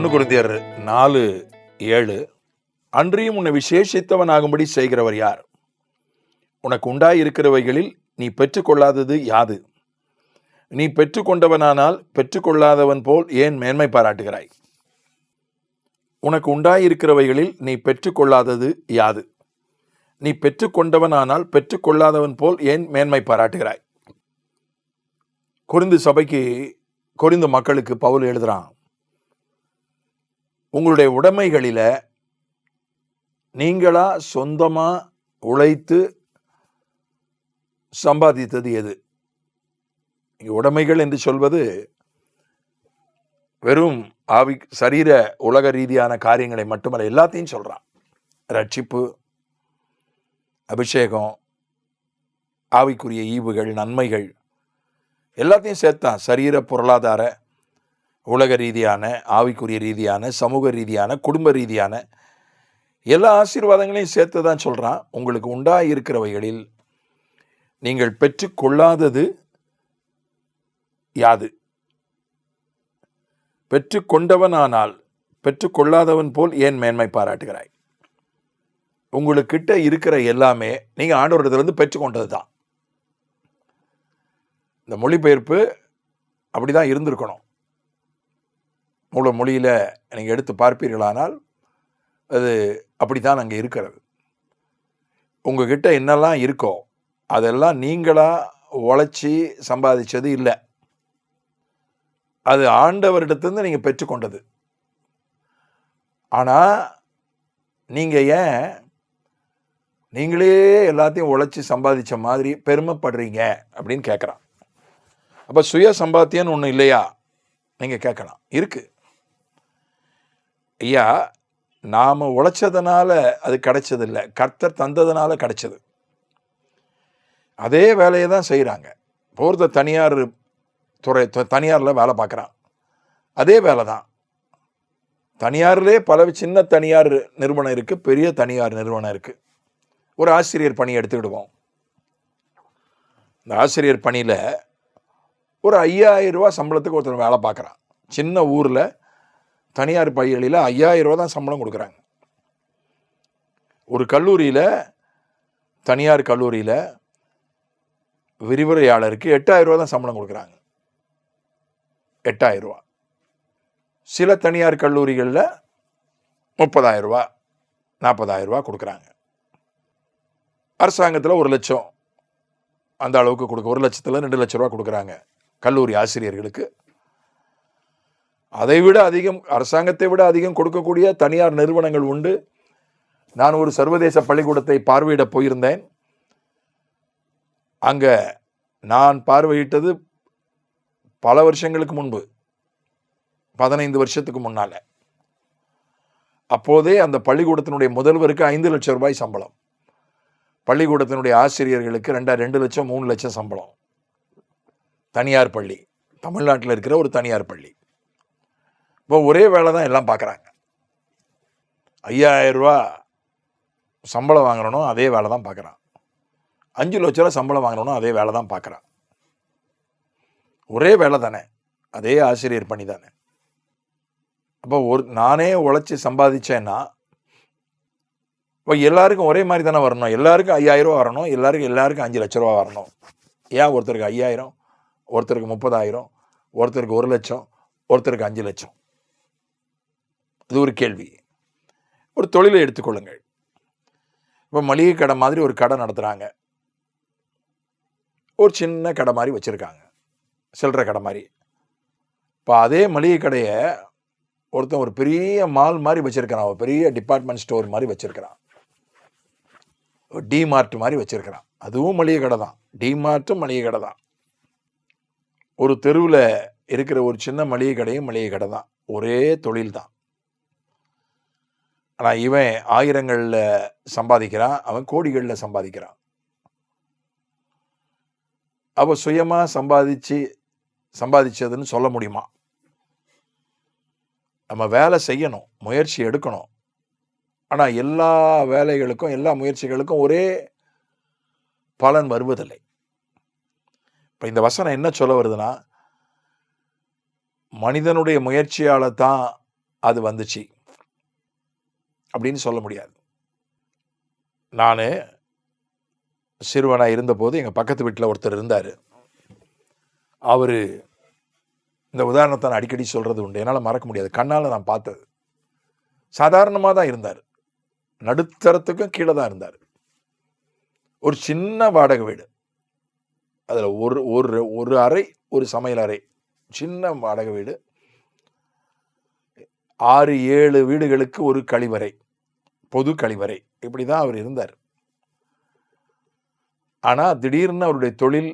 1 Corinthiயர் 4:7 அன்றியும் உன்னை விசேஷித்தவனாகும்படி செய்கிறவர் யார்? உனக்கு உண்டாயிருக்கிறவைகளில் நீ பெற்றுக்கொள்ளாதது யாது? நீ பெற்றுக்கொண்டவனானால் பெற்றுக்கொள்ளாதவன் போல் ஏன் மேன்மை பாராட்டுகிறாய்? உனக்கு உண்டாயிருக்கிறவைகளில் நீ பெற்றுக்கொள்ளாதது யாது? நீ பெற்றுக்கொண்டவனானால் பெற்றுக்கொள்ளாதவன் போல் ஏன் மேன்மை பாராட்டுகிறாய்? கொரிந்து மக்களுக்கு பவுல் எழுதுறான், உங்களுடைய உடைமைகளில நீங்களா சொந்தமா உழைத்து சம்பாதித்தது எது? உடைமைகள் என்று சொல்வது வெறும் சரீர உலக ரீதியான காரியங்களை மட்டுமல்ல, எல்லாத்தையும் சொல்றான். ரட்சிப்பு, அபிஷேகம், ஆவிக்குரிய ஈவுகள், நன்மைகள் எல்லாத்தையும் சேர்த்தான். சரீர, பொருளாதார, உலக ரீதியான, ஆவிக்குரிய ரீதியான, சமூக ரீதியான, குடும்ப ரீதியான எல்லா ஆசீர்வாதங்களையும் சேர்த்து தான் சொல்றான். உங்களுக்கு உண்டாயிருக்கிறவைகளில் நீங்கள் பெற்றுக்கொள்ளாதது யாது? பெற்றுக்கொண்டவனானால் பெற்றுக்கொள்ளாதவன் போல் ஏன் மேன்மை பாராட்டுகிறாய்? உங்களுக்கிட்ட இருக்கிற எல்லாமே நீங்கள் ஆண்டவரிடத்திலிருந்து பெற்றுக்கொண்டது தான். இந்த மொழிபெயர்ப்பு அப்படிதான் இருந்திருக்கணும். மூல மொழியில் நீங்கள் எடுத்து பார்ப்பீர்களானால் அது அப்படித்தான் அங்கே இருக்கிறது. உங்ககிட்ட என்னெல்லாம் இருக்கோ அதெல்லாம் நீங்களா உழைச்சி சம்பாதிச்சது இல்லை, அது ஆண்டவரிடத்திலிருந்து நீங்கள் பெற்றுக்கொண்டது. ஆனால் நீங்கள் ஏன் நீங்களே எல்லாத்தையும் உழைச்சி சம்பாதிச்ச மாதிரி பெருமைப்படுறீங்க அப்படின்னு கேட்குறான். அப்போ சுய சம்பாத்தியம்னு ஒன்று இல்லையா? நீங்கள் கேட்கலாம். இருக்கு ஐயா, நாம் உழைச்சதுனால அது கிடைச்சதில்லை, கர்த்தர் தந்ததுனால கிடைச்சது. அதே வேலையை தான் செய்கிறாங்க. போகிறத தனியாரில் வேலை பார்க்குறான், அதே வேலை தான். தனியாரிலே பல சின்ன தனியார் நிறுவனம் இருக்குது, பெரிய தனியார் நிறுவனம் இருக்குது. ஒரு ஆசிரியர் பணியை எடுத்துக்கிடுவோம். இந்த ஆசிரியர் பணியில் ஒரு 5000 ரூபா சம்பளத்துக்கு ஒருத்தர் வேலை பார்க்குறான். சின்ன ஊரில் தனியார் பள்ளிகளில் 5000 ரூபா தான் சம்பளம் கொடுக்குறாங்க. ஒரு கல்லூரியில், தனியார் கல்லூரியில் விரிவுரையாளருக்கு 8000 ரூபா தான் சம்பளம் கொடுக்குறாங்க. 8000 ரூபா. சில தனியார் கல்லூரிகளில் 30,000 ரூபா, 40,000 ரூபா கொடுக்குறாங்க. அரசாங்கத்தில் 1 லட்சம் அந்த அளவுக்கு 1 லட்சத்தில் 2 லட்ச ரூபா கொடுக்குறாங்க கல்லூரி ஆசிரியர்களுக்கு. அதை விட அதிகம், அரசாங்கத்தை விட அதிகம் கொடுக்கக்கூடிய தனியார் நிறுவனங்கள் உண்டு. நான் ஒரு சர்வதேச பள்ளிக்கூடத்தை பார்வையிட போயிருந்தேன். அங்கே நான் பார்வையிட்டது பல வருஷங்களுக்கு முன்பு, 15 வருஷத்துக்கு முன்னால். அப்போதே அந்த பள்ளிக்கூடத்தினுடைய முதல்வருக்கு 5 லட்சம் ரூபாய் சம்பளம், பள்ளிக்கூடத்தினுடைய ஆசிரியர்களுக்கு 2 லட்சம் 3 லட்சம் சம்பளம். தனியார் பள்ளி, தமிழ்நாட்டில் இருக்கிற ஒரு தனியார் பள்ளி. இப்போ ஒரே வேலை தான் எல்லாம் பார்க்குறாங்க. 5000 ரூபா சம்பளம் வாங்குறனும் அதே வேலை தான் பார்க்குறான். 5 லட்ச ரூபா சம்பளம் வாங்கணும் அதே வேலை தான் பார்க்குறான். ஒரே வேலை தானே, அதே ஆசிரியர் பணி தானே. அப்போ நானே உழைச்சி சம்பாதிச்சேன்னா இப்போ எல்லாருக்கும் ஒரே மாதிரி தானே வரணும். எல்லாருக்கும் 5000 ரூபா வரணும், எல்லாருக்கும் 5 லட்ச ரூபா வரணும். ஏன் ஒருத்தருக்கு 5000, ஒருத்தருக்கு 30,000, ஒருத்தருக்கு 1 லட்சம், ஒருத்தருக்கு 5 லட்சம்? இது ஒரு கேள்வி. ஒரு தொழிலை எடுத்துக்கொள்ளுங்கள். இப்போ மளிகை கடை மாதிரி ஒரு கடை நடத்துகிறாங்க. ஒரு சின்ன கடை மாதிரி வச்சுருக்காங்க, சில்லறை கடை மாதிரி. இப்போ அதே மளிகை கடையை ஒருத்தன் ஒரு பெரிய மால் மாதிரி வச்சுருக்கிறான், ஒரு பெரிய டிபார்ட்மெண்ட் ஸ்டோர் மாதிரி வச்சுருக்கிறான், டிமார்ட் மாதிரி வச்சுருக்கிறான். அதுவும் மளிகை கடை தான், டிமார்ட்டும் மளிகை கடை தான். ஒரு தெருவில் இருக்கிற ஒரு சின்ன மளிகை கடையும் மளிகை கடை தான், ஒரே தொழில் தான். ஆனால் இவன் ஆயிரங்களில் சம்பாதிக்கிறான், அவன் கோடிகளில் சம்பாதிக்கிறான். அவன் சுயமாக சம்பாதிச்சதுன்னு சொல்ல முடியுமா? நம்ம வேலை செய்யணும், முயற்சி எடுக்கணும். ஆனால் எல்லா வேலைகளுக்கும், எல்லா முயற்சிகளுக்கும் ஒரே பலன் வருவதில்லை. இப்போ இந்த வசனம் என்ன சொல்ல வருதுன்னா, மனிதனுடைய முயற்சியால் தான் அது வந்துச்சு அப்படின்னு சொல்ல முடியாது. நான் சிறுவனாக இருந்தபோது எங்கள் பக்கத்து வீட்டில் ஒருத்தர் இருந்தார். அவர் இந்த உதாரணத்தை நான் அடிக்கடி சொல்கிறது உண்டு, என்னால் மறக்க முடியாது. கண்ணால் நான் பார்த்தது. சாதாரணமாக தான் இருந்தார், நடுத்தரத்துக்கும் கீழே தான் இருந்தார். ஒரு சின்ன வாடகை வீடு, அதில் ஒரு அறை, ஒரு சமையல் அறை, சின்ன வாடகை வீடு. 6-7 வீடுகளுக்கு ஒரு கழிவறை, பொது கழிவறை, இப்படி தான் அவர் இருந்தார். ஆனால் திடீர்னு அவருடைய தொழில்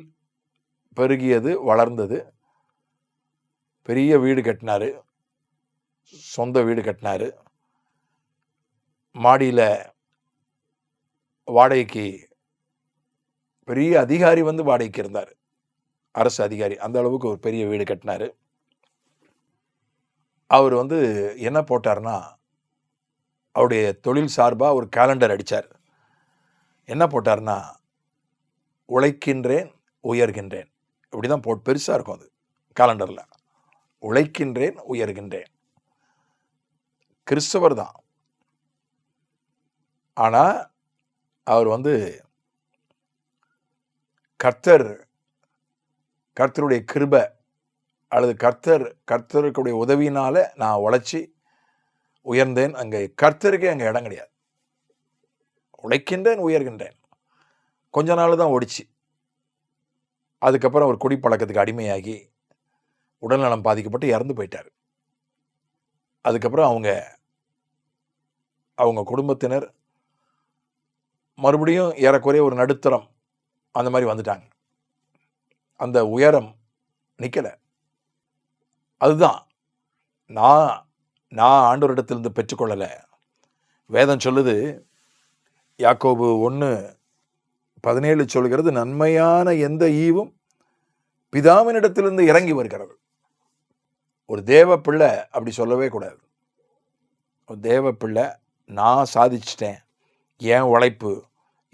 பெருகியது, வளர்ந்தது. பெரிய வீடு கட்டினார், சொந்த வீடு கட்டினார். மாடியில் வாடகைக்கு பெரிய அதிகாரி வந்து வாடகைக்கு இருந்தார், அரசு அதிகாரி. அந்த அளவுக்கு ஒரு பெரிய வீடு கட்டினார். அவர் வந்து என்ன போட்டார்னா, அவருடைய தொழில் சார்பாக ஒரு கேலண்டர் அடித்தார். என்ன போட்டார்னா, உழைக்கின்றேன் உயர்கின்றேன், இப்படி தான் பெருசாக இருக்கும் அது கேலண்டரில். உழைக்கின்றேன் உயர்கின்றேன். கிறிஸ்தவர் தான், ஆனால் அவர் வந்து கர்த்தருடைய கிருபை அல்லது கர்த்தருக்குடைய உதவியினால நான் உழைச்சி உயர்ந்தேன். அங்கே கர்த்தருக்கே அங்கே இடம் கிடையாது. உழைக்கின்றேன் உயர்கின்றேன் கொஞ்ச நாள் தான் ஓடிச்சு. அதுக்கப்புறம் ஒரு குடிப்பழக்கத்துக்கு அடிமையாகி உடல்நலம் பாதிக்கப்பட்டு இறந்து போயிட்டார். அதுக்கப்புறம் அவங்க குடும்பத்தினர் மறுபடியும் ஏறக்குறைய ஒரு நடுத்தரம் அந்த மாதிரி வந்துட்டாங்க. அந்த உயரம் நிற்கலை. அதுதான் நான் ஆண்டவரிடத்திலிருந்து பெற்றுக்கொள்ளலை. வேதம் சொல்லுது, யாக்கோபு 1:17 சொல்கிறது, நன்மையான எந்த ஈவும் பிதாவினிடத்திலிருந்து இறங்கி வருகிறது. ஒரு தேவ பிள்ளை அப்படி சொல்லவே கூடாது. ஒரு தேவ பிள்ளை நான் சாதிச்சிட்டேன், ஏன் உழைப்பு,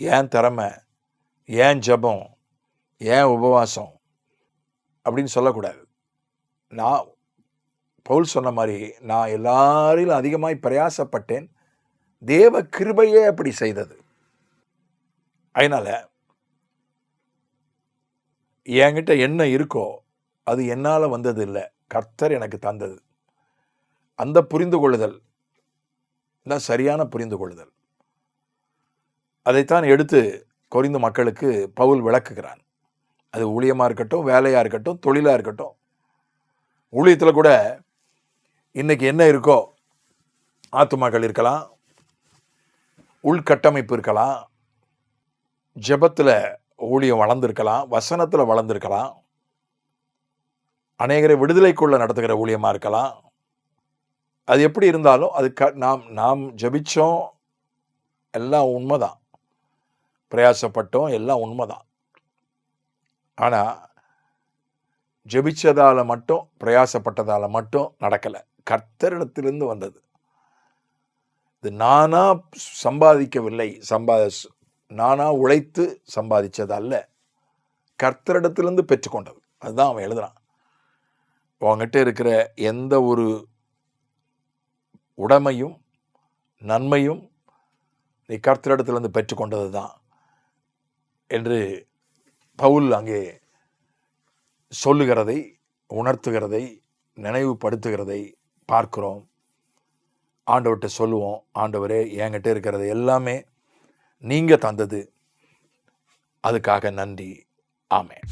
ஏன் திறமை, ஏன் ஜெபம், ஏன் உபவாசம் அப்படின்னு சொல்லக்கூடாது. பவுல் சொன்ன மாதிரி, நான் எல்லாரிலும் அதிகமாய் பிரயாசப்பட்டேன், தேவ கிருபையே அப்படி செய்தது. அதனால என்கிட்ட என்ன இருக்கோ அது என்னால் வந்தது இல்லை, கர்த்தர் எனக்கு தந்தது. அந்த புரிந்து கொள்ளுதல் தான் சரியான புரிந்து கொள்ளுதல். அதைத்தான் எடுத்து கொரிந்து மக்களுக்கு பவுல் விளக்குகிறான். அது ஊழியமாக இருக்கட்டும், வேலையாக இருக்கட்டும், தொழிலாக இருக்கட்டும். ஊழியத்தில் கூட இன்னைக்கு என்ன இருக்கோ, ஆத்துமாக்கள் இருக்கலாம், உள்கட்டமைப்பு இருக்கலாம், ஜெபத்தில் ஊழியம் வளர்ந்துருக்கலாம், வசனத்தில் வளர்ந்துருக்கலாம், அநேகரை விடுதலைக்குள்ள நடத்துகிற ஊழியமாக இருக்கலாம். அது எப்படி இருந்தாலும் அது நாம் ஜெபிச்சோம், எல்லாம் உண்மைதான், பிரயாசப்பட்டோம், எல்லாம் உண்மைதான். ஆனால் ஜெபிச்சதால் மட்டும், பிரயாசப்பட்டதால் மட்டும் நடக்கலை, கர்த்தரிடத்திலிருந்து வந்தது. இது நானா சம்பாதிக்கவில்லை, நானா உழைத்து சம்பாதிச்சது அல்ல, கர்த்தரிடத்திலிருந்து பெற்றுக்கொண்டது. அதுதான் அவன் எழுதுறான். உங்ககிட்ட இருக்கிற எந்த ஒரு உடைமையும் நன்மையும் நீ கர்த்தரிடத்திலிருந்து பெற்றுக்கொண்டது தான் என்று பவுல் அங்கே சொல்லுகிறதை, உணர்த்துகிறதை, நினைவுபடுத்துகிறதை பார்க்கிறோம். ஆண்டவர்கிட்ட சொல்லுவோம், ஆண்டவரே என்கிட்ட இருக்கிறது எல்லாமே நீங்கள் தந்தது, அதுக்காக நன்றி. ஆமென்.